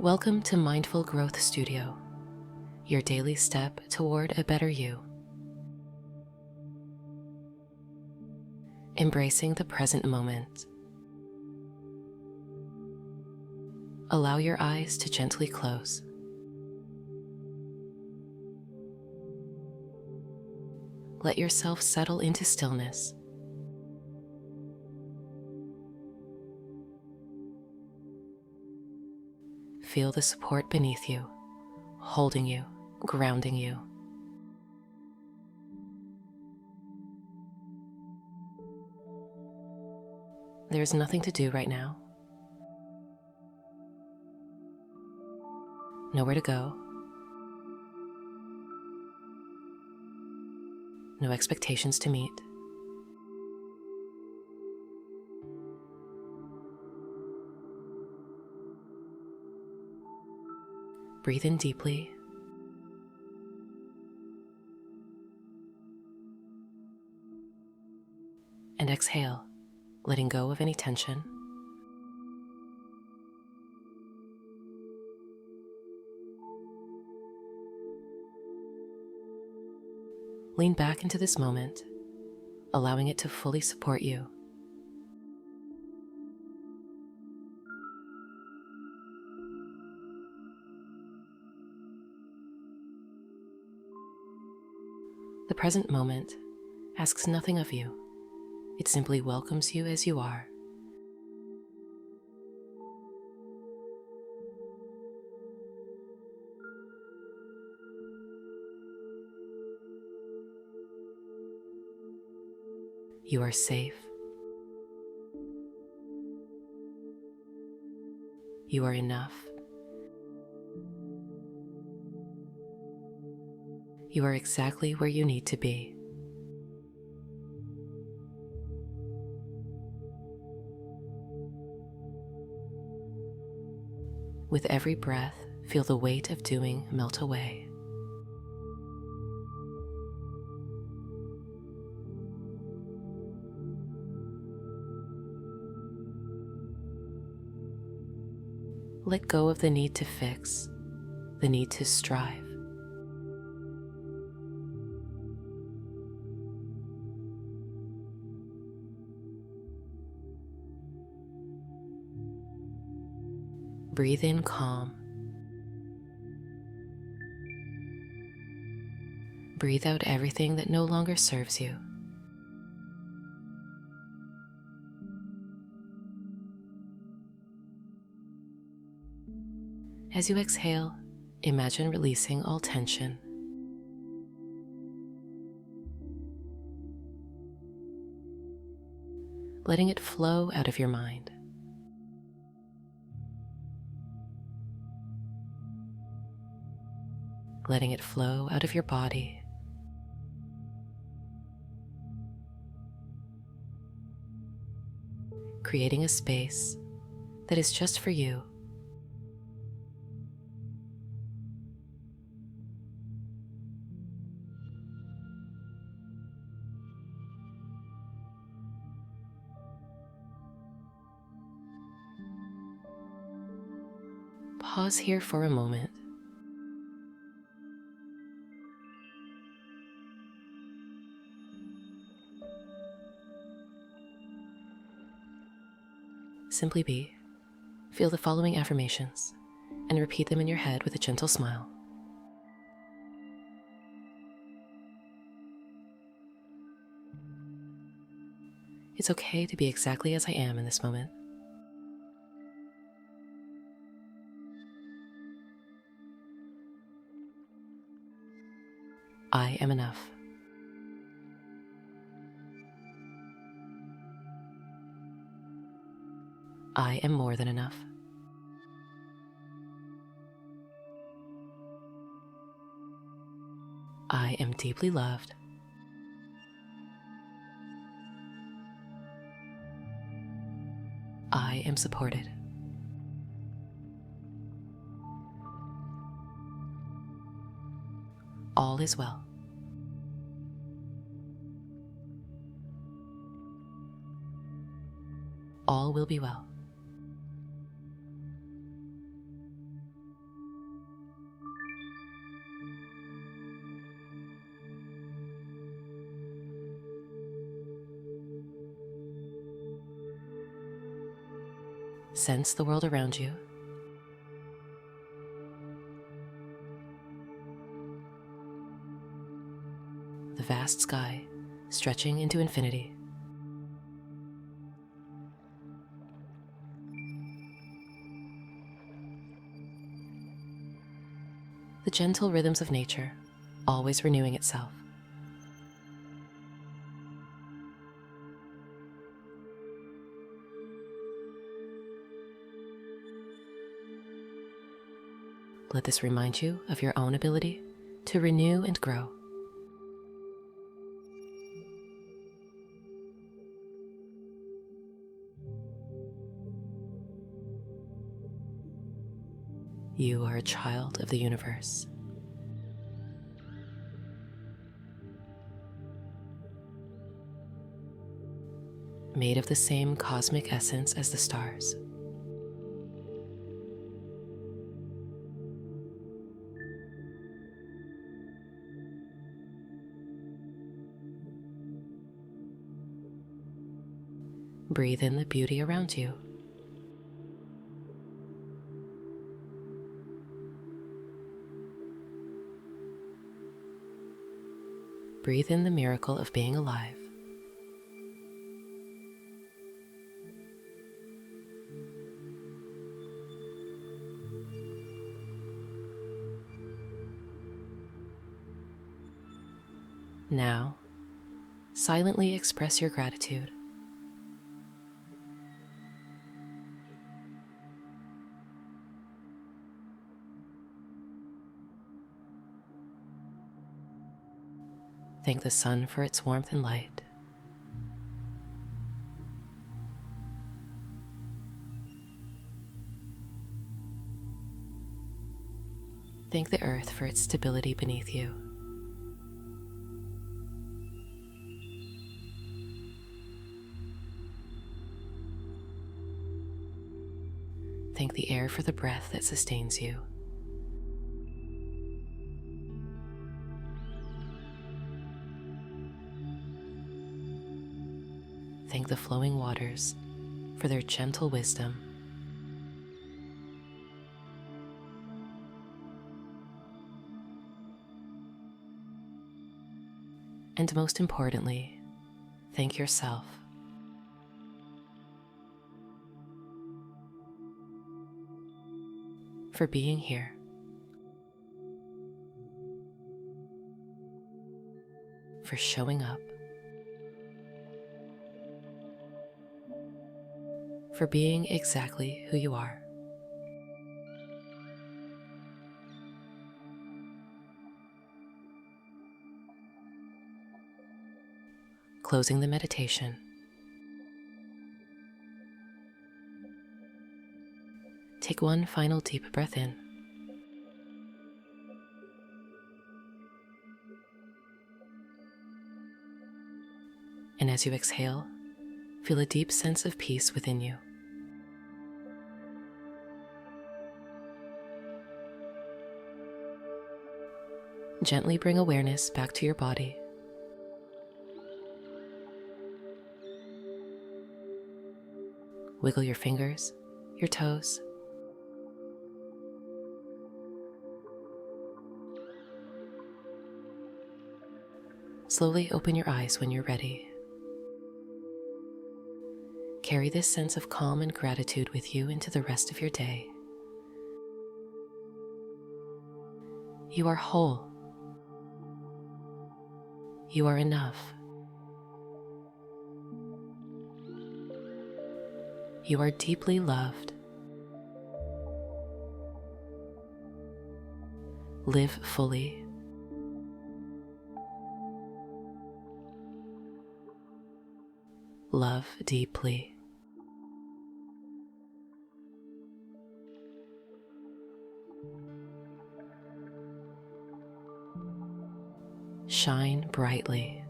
Welcome to Mindful Growth Studio, your daily step toward a better you. Embracing the present moment. Allow your eyes to gently close. Let yourself settle into stillness. Feel the support beneath you, holding you, grounding you. There is nothing to do right now. Nowhere to go. No expectations to meet. Breathe in deeply. And exhale, letting go of any tension. Lean back into this moment, allowing it to fully support you. The present moment asks nothing of you. It simply welcomes you as you are. You are safe. You are enough. You are exactly where you need to be. With every breath, feel the weight of doing melt away. Let go of the need to fix, the need to strive. Breathe in calm. Breathe out everything that no longer serves you. As you exhale, imagine releasing all tension. Letting it flow out of your mind. Letting it flow out of your body. Creating a space that is just for you. Pause here for a moment. Simply be. Feel the following affirmations and repeat them in your head with a gentle smile. It's okay to be exactly as I am in this moment. I am enough. I am more than enough. I am deeply loved. I am supported. All is well. All will be well. sense the world around you. The vast sky stretching into infinity. The gentle rhythms of nature, always renewing itself. Let this remind you of your own ability to renew and grow. You are a child of the universe. Made of the same cosmic essence as the stars. Breathe in the beauty around you. Breathe in the miracle of being alive. Now, silently express your gratitude. Thank the sun for its warmth and light. Thank the earth for its stability beneath you. Thank the air for the breath that sustains you. Thank the flowing waters for their gentle wisdom. And most importantly, thank yourself. For being here. For showing up. For being exactly who you are. Closing the meditation. Take one final deep breath in. And as you exhale, feel a deep sense of peace within you. Gently bring awareness back to your body. Wiggle your fingers, your toes. Slowly open your eyes when you're ready. Carry this sense of calm and gratitude with you into the rest of your day. You are whole. You are enough. You are deeply loved. Live fully. Love deeply. Shine brightly.